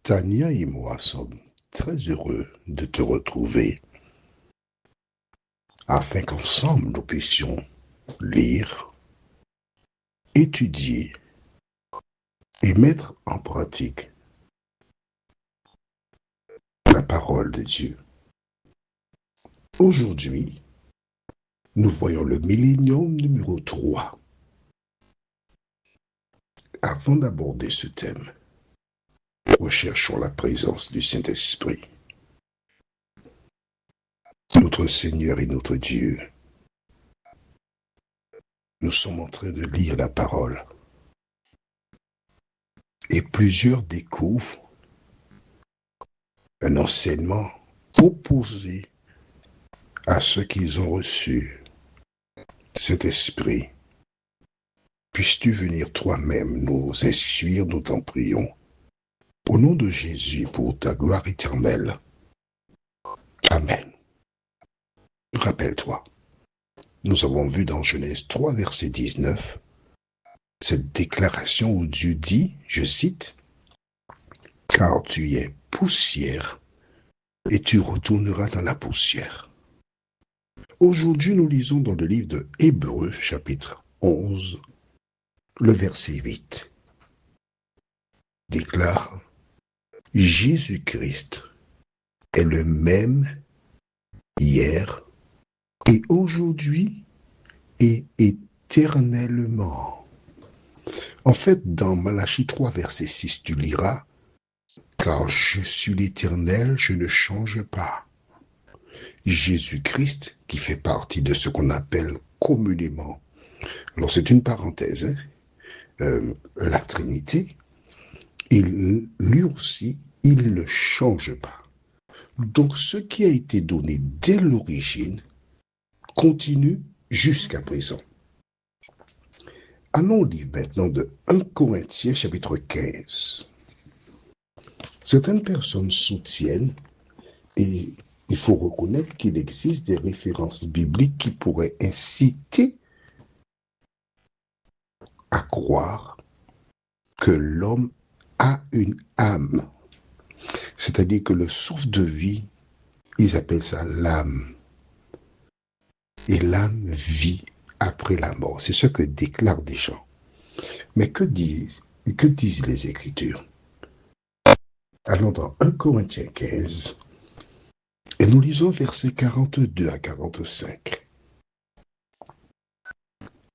Tania et moi sommes très heureux de te retrouver afin qu'ensemble nous puissions lire, étudier et mettre en pratique la parole de Dieu. Aujourd'hui, nous voyons le millénium numéro 3. Avant d'aborder ce thème, recherchons la présence du Saint-Esprit. Notre Seigneur et notre Dieu, nous sommes en train de lire la parole et plusieurs découvrent un enseignement opposé à ce qu'ils ont reçu. Saint-Esprit, puisses-tu venir toi-même nous instruire, nous t'en prions. Au nom de Jésus, pour ta gloire éternelle. Amen. Rappelle-toi, nous avons vu dans Genèse 3, verset 19, cette déclaration où Dieu dit, je cite, « Car tu es poussière et tu retourneras dans la poussière. » Aujourd'hui, nous lisons dans le livre de Hébreux, chapitre 11, le verset 8. Déclare, Jésus-Christ est le même hier et aujourd'hui et éternellement. En fait, dans Malachie 3, verset 6, tu liras, car je suis l'Éternel, je ne change pas. Jésus-Christ, qui fait partie de ce qu'on appelle communément, alors c'est une parenthèse, la Trinité, lui aussi, il ne change pas. Donc ce qui a été donné dès l'origine continue jusqu'à présent. Allons au livre maintenant de 1 Corinthiens chapitre 15. Certaines personnes soutiennent, et il faut reconnaître qu'il existe des références bibliques qui pourraient inciter à croire que l'homme a une âme. C'est-à-dire que le souffle de vie, ils appellent ça l'âme. Et l'âme vit après la mort. C'est ce que déclarent des gens. Mais que disent les Écritures? Allons dans 1 Corinthiens 15 et nous lisons versets 42 à 45.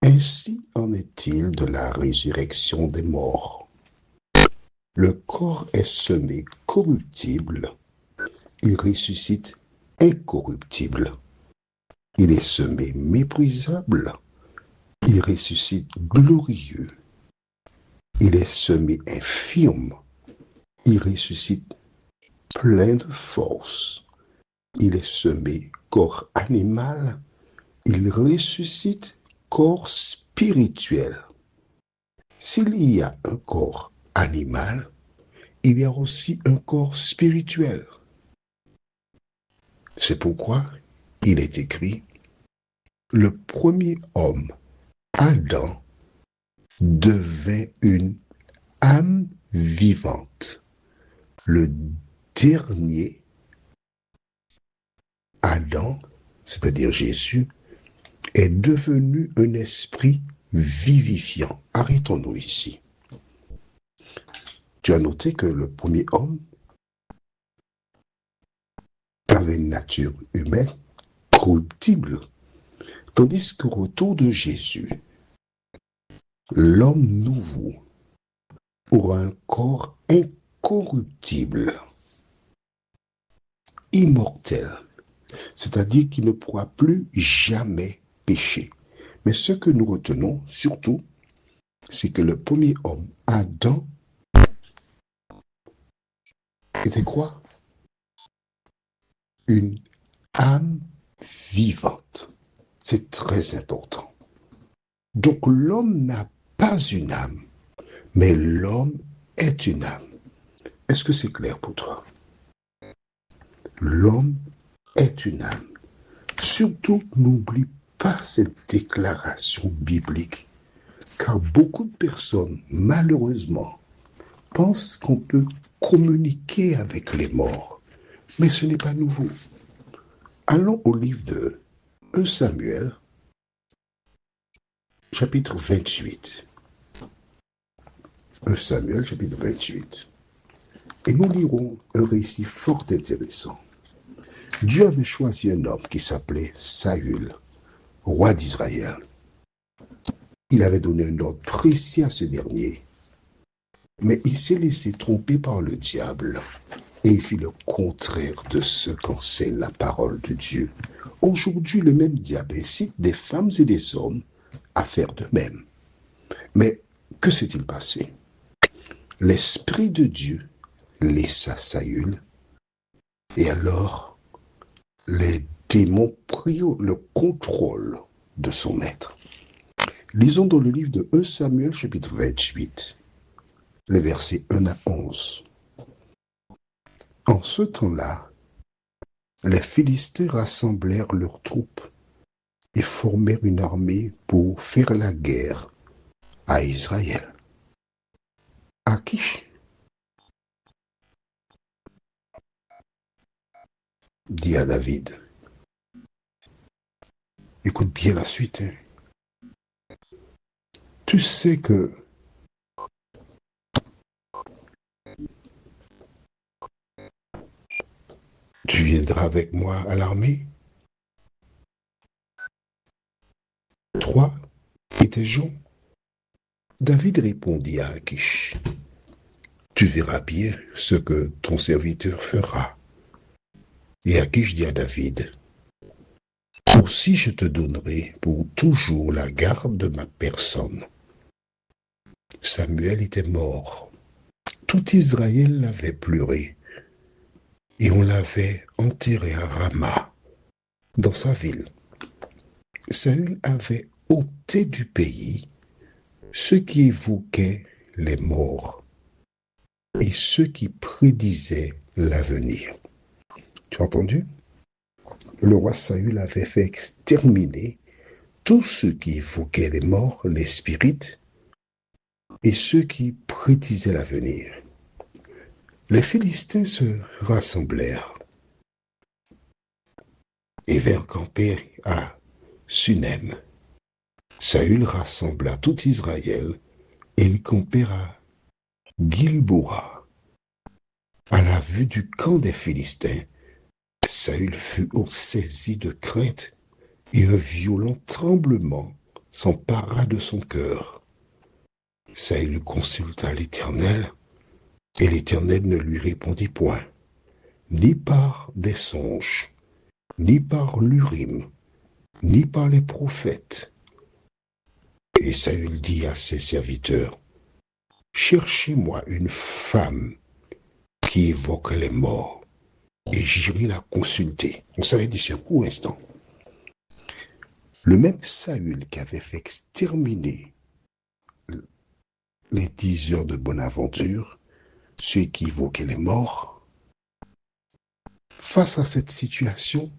Ainsi en est-il de la résurrection des morts. Le corps est semé corruptible, il ressuscite incorruptible. Il est semé méprisable, il ressuscite glorieux. Il est semé infirme, il ressuscite plein de force. Il est semé corps animal, il ressuscite corps spirituel. S'il y a un corps animal, il y a aussi un corps spirituel. C'est pourquoi il est écrit, le premier homme, Adam, devint une âme vivante. Le dernier, Adam, c'est-à-dire Jésus, est devenu un esprit vivifiant. Arrêtons-nous ici. Tu as noté que le premier homme avait une nature humaine corruptible, tandis qu'au retour de Jésus, l'homme nouveau aura un corps incorruptible, immortel, c'est-à-dire qu'il ne pourra plus jamais pécher. Mais ce que nous retenons surtout, c'est que le premier homme, Adam, était quoi? Une âme vivante. C'est très important. Donc l'homme n'a pas une âme, mais l'homme est une âme. Est-ce que c'est clair pour toi? L'homme est une âme. Surtout, n'oublie pas cette déclaration biblique, car beaucoup de personnes, malheureusement, pensent qu'on peut communiquer avec les morts. Mais ce n'est pas nouveau. Allons au livre de 1 Samuel, chapitre 28. 1 Samuel, chapitre 28. Et nous lirons un récit fort intéressant. Dieu avait choisi un homme qui s'appelait Saül, roi d'Israël. Il avait donné un ordre précis à ce dernier, mais il s'est laissé tromper par le diable et il fit le contraire de ce qu'enseigne la parole de Dieu. Aujourd'hui, le même diable incite des femmes et des hommes à faire de même. Mais que s'est-il passé? L'Esprit de Dieu laissa Saül et alors les démons prirent le contrôle de son maître. Lisons dans le livre de 1 Samuel, chapitre 28, les versets 1 à 11. En ce temps-là, les Philistins rassemblèrent leurs troupes et formèrent une armée pour faire la guerre à Israël. Akish dit à David, écoute bien la suite, hein. Tu sais que tu viendras avec moi à l'armée, toi et tes gens. David répondit à Akish, tu verras bien ce que ton serviteur fera. Et Akish dit à David, aussi je te donnerai pour toujours la garde de ma personne. Samuel était mort. Tout Israël l'avait pleuré. Et on l'avait enterré à Rama, dans sa ville. Saül avait ôté du pays ce qui évoquait les morts et ceux qui prédisaient l'avenir. Tu as entendu? Le roi Saül avait fait exterminer tous ceux qui évoquaient les morts, les spirites, et ceux qui prédisaient l'avenir. Les Philistins se rassemblèrent et vinrent camper à Sunem. Saül rassembla tout Israël et ils campèrent à Gilboa. À la vue du camp des Philistins, Saül fut saisi de crainte et un violent tremblement s'empara de son cœur. Saül consulta l'Éternel et l'Éternel ne lui répondit point, ni par des songes, ni par l'Urim, ni par les prophètes. Et Saül dit à ses serviteurs, cherchez-moi une femme qui évoque les morts, et j'irai la consulter. On s'avait dit sur un court instant. Le même Saül qui avait fait exterminer les 10 heures de Bonaventure, ceux qui évoquaient les morts, face à cette situation,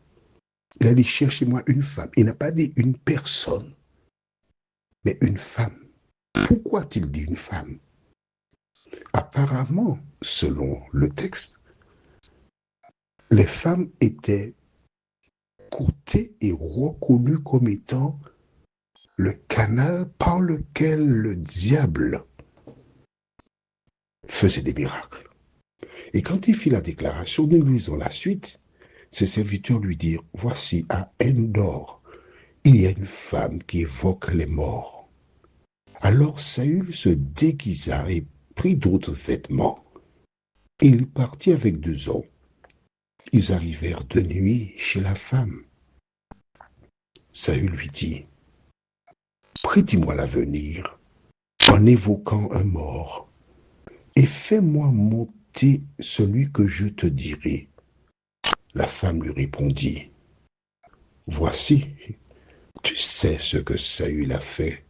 il a dit cherchez-moi une femme. Il n'a pas dit une personne, mais une femme. Pourquoi a-t-il dit une femme? Apparemment, selon le texte, les femmes étaient cotées et reconnues comme étant le canal par lequel le diable faisait des miracles. Et quand il fit la déclaration, nous lisons la suite, ses serviteurs lui dirent, voici à Endor, il y a une femme qui évoque les morts. Alors Saül se déguisa et prit d'autres vêtements. Et il partit avec 2 hommes. Ils arrivèrent de nuit chez la femme. Saül lui dit, prédis-moi l'avenir en évoquant un mort, et fais-moi monter celui que je te dirai. La femme lui répondit, voici, tu sais ce que Saül a fait,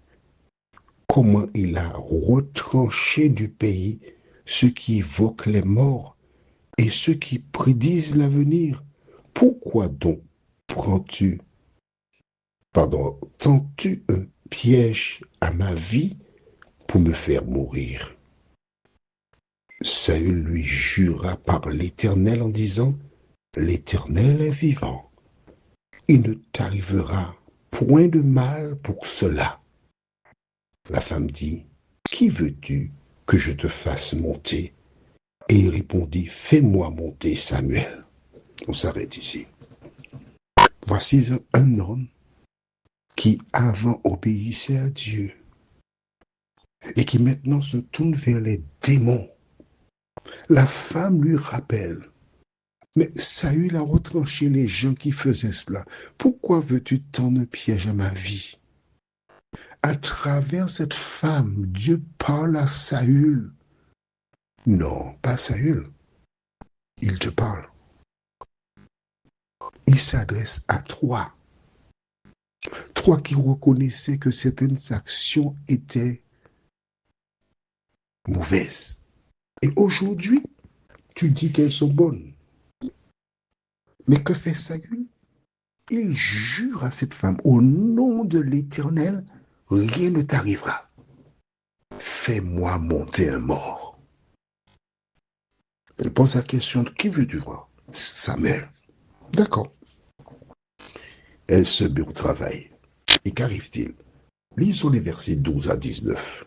comment il a retranché du pays ceux qui évoquent les morts et ceux qui prédisent l'avenir. Pourquoi donc tends-tu un piège à ma vie pour me faire mourir? Saül lui jura par l'Éternel en disant, l'Éternel est vivant. Il ne t'arrivera point de mal pour cela. La femme dit, qui veux-tu que je te fasse monter? Et il répondit, fais-moi monter, Samuel. On s'arrête ici. Voici un homme qui avant obéissait à Dieu et qui maintenant se tourne vers les démons. La femme lui rappelle, mais Saül a retranché les gens qui faisaient cela. Pourquoi veux-tu tendre piège à ma vie? À travers cette femme, Dieu parle à Saül. Non, pas Saül. Il te parle. Il s'adresse à toi. Toi qui reconnaissais que certaines actions étaient mauvaises. Et aujourd'hui, tu dis qu'elles sont bonnes. Mais que fait Saül? Il jure à cette femme, au nom de l'Éternel, rien ne t'arrivera. Fais-moi monter un mort. Elle pose la question, qui veux-tu voir? Samuel. D'accord. Elle se met au travail. Et qu'arrive-t-il? Lisons les versets 12 à 19.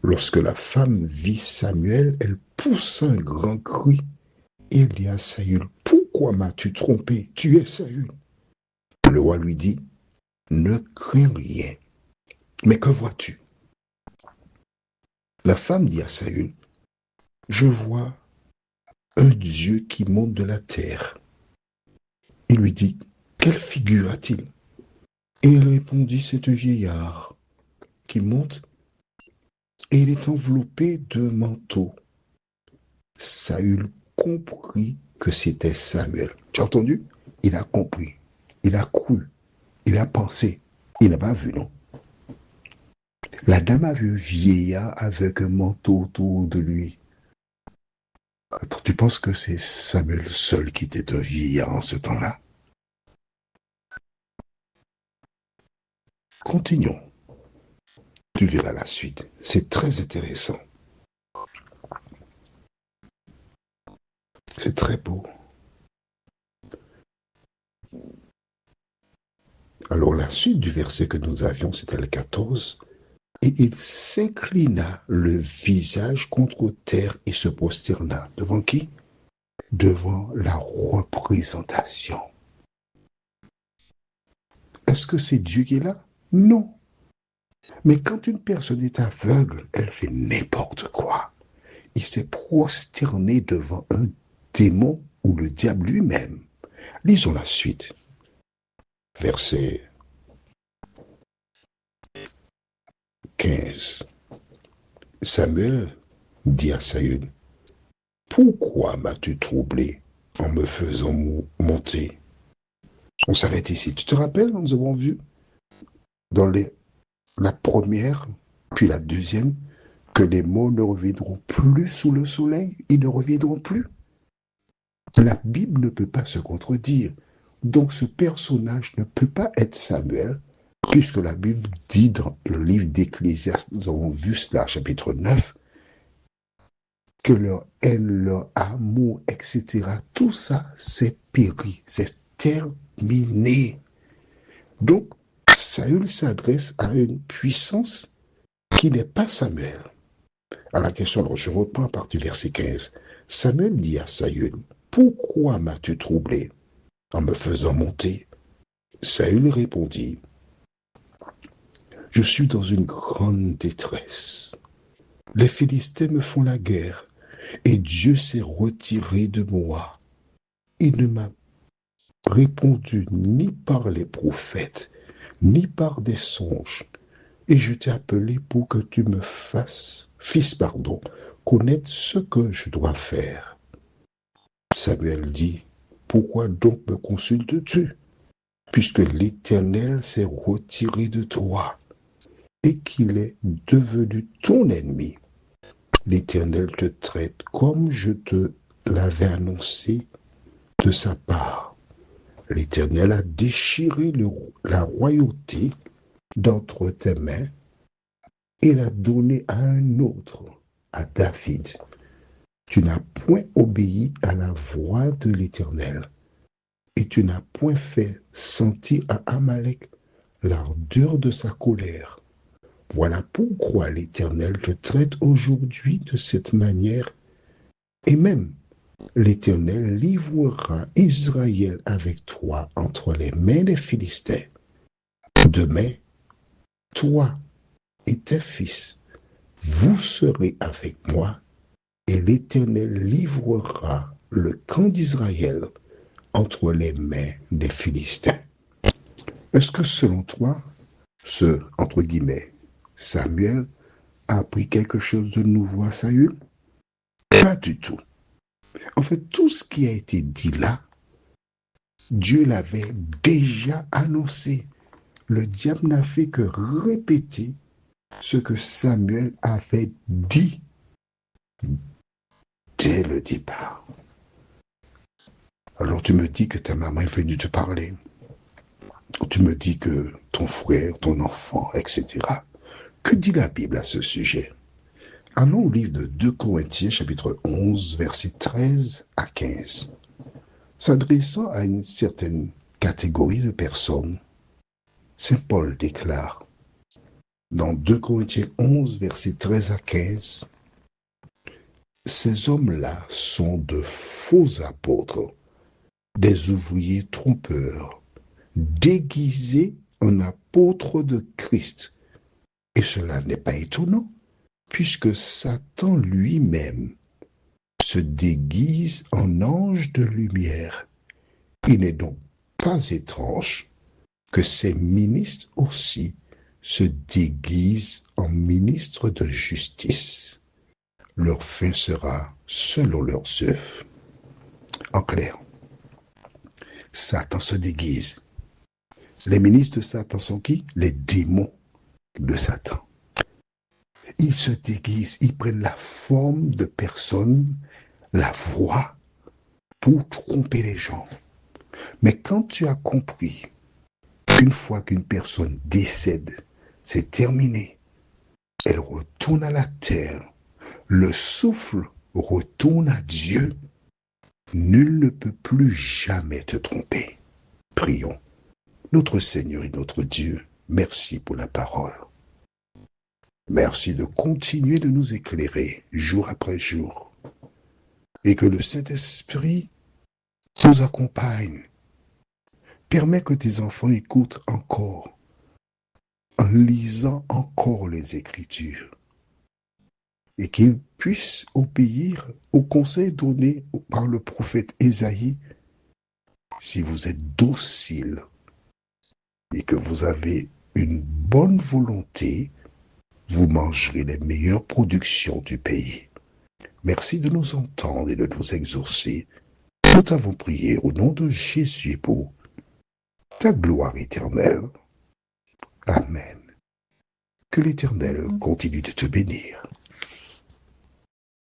Lorsque la femme vit Samuel, elle poussa un grand cri. Et il dit à Saül, pourquoi m'as-tu trompé? Tu es Saül. Le roi lui dit, ne crains rien. Mais que vois-tu? La femme dit à Saül, je vois un Dieu qui monte de la terre. Il lui dit, quelle figure a-t-il? Et il répondit, c'est un vieillard qui monte et il est enveloppé de manteau. Saül comprit que c'était Samuel. Tu as entendu? Il a compris, il a cru, il a pensé, il n'a pas vu, non? La dame a vu un vieillard avec un manteau autour de lui. Attends, tu penses que c'est Samuel seul qui était un vieillard en ce temps-là? Continuons. Tu verras la suite. C'est très intéressant. C'est très beau. Alors la suite du verset que nous avions, c'était le 14. Et il s'inclina le visage contre terre et se prosterna. Devant qui? Devant la représentation. Est-ce que c'est Dieu qui est là? Non. Mais quand une personne est aveugle, elle fait n'importe quoi. Il s'est prosterné devant un démon ou le diable lui-même. Lisons la suite. Verset 15. Samuel dit à Saül, pourquoi m'as-tu troublé en me faisant monter? On s'arrête ici. Tu te rappelles, nous avons vu dans la première, puis la deuxième, que les mots ne reviendront plus sous le soleil, ils ne reviendront plus. La Bible ne peut pas se contredire. Donc ce personnage ne peut pas être Samuel, puisque la Bible dit dans le livre d'Ecclésiaste, nous avons vu cela, chapitre 9, que leur haine, leur amour, etc., tout ça, c'est péri, c'est terminé. Donc, Saül s'adresse à une puissance qui n'est pas Samuel. À la question, alors je reprends à partir du verset 15. Samuel dit à Saül, pourquoi m'as-tu troublé en me faisant monter? Saül répondit, je suis dans une grande détresse. Les Philistins me font la guerre et Dieu s'est retiré de moi. Il ne m'a répondu ni par les prophètes, ni par des songes. Et je t'ai appelé pour que tu me fisses, connaître ce que je dois faire. Samuel dit, pourquoi donc me consultes-tu, puisque l'Éternel s'est retiré de toi et qu'il est devenu ton ennemi? L'Éternel te traite comme je te l'avais annoncé de sa part. L'Éternel a déchiré la royauté d'entre tes mains et l'a donné à un autre, à David. Tu n'as point obéi à la voix de l'Éternel, et tu n'as point fait sentir à Amalek l'ardeur de sa colère. Voilà pourquoi l'Éternel te traite aujourd'hui de cette manière, et même l'Éternel livrera Israël avec toi entre les mains des Philistins. Demain, toi et tes fils, vous serez avec moi, et l'Éternel livrera le camp d'Israël entre les mains des Philistins. Est-ce que selon toi, ce, entre guillemets, Samuel a appris quelque chose de nouveau à Saül? Pas du tout. En fait, tout ce qui a été dit là, Dieu l'avait déjà annoncé. Le diable n'a fait que répéter ce que Samuel avait dit dès le départ. Alors tu me dis que ta maman est venue te parler. Tu me dis que ton frère, ton enfant, etc. Que dit la Bible à ce sujet? Allons au livre de 2 Corinthiens, chapitre 11, versets 13 à 15. S'adressant à une certaine catégorie de personnes, Saint Paul déclare dans 2 Corinthiens 11, versets 13 à 15, ces hommes-là sont de faux apôtres, des ouvriers trompeurs, déguisés en apôtres de Christ. Et cela n'est pas étonnant, puisque Satan lui-même se déguise en ange de lumière. Il n'est donc pas étrange que ces ministres aussi se déguisent en ministres de justice. Leur fin sera selon leurs œuvres. En clair, Satan se déguise. Les ministres de Satan sont qui? Les démons de Satan. Ils se déguisent, ils prennent la forme de personnes, la voix, pour tromper les gens. Mais quand tu as compris qu'une fois qu'une personne décède, c'est terminé, elle retourne à la terre, le souffle retourne à Dieu, nul ne peut plus jamais te tromper. Prions. Notre Seigneur et notre Dieu, merci pour la parole. Merci de continuer de nous éclairer jour après jour. Et que le Saint-Esprit nous accompagne. Permets que tes enfants écoutent encore, en lisant encore les Écritures, et qu'ils puissent obéir au conseil donné par le prophète Ésaïe. Si vous êtes docile et que vous avez une bonne volonté, vous mangerez les meilleures productions du pays. Merci de nous entendre et de nous exaucer. Nous t'avons prié au nom de Jésus pour ta gloire éternelle. Amen. Que l'Éternel continue de te bénir.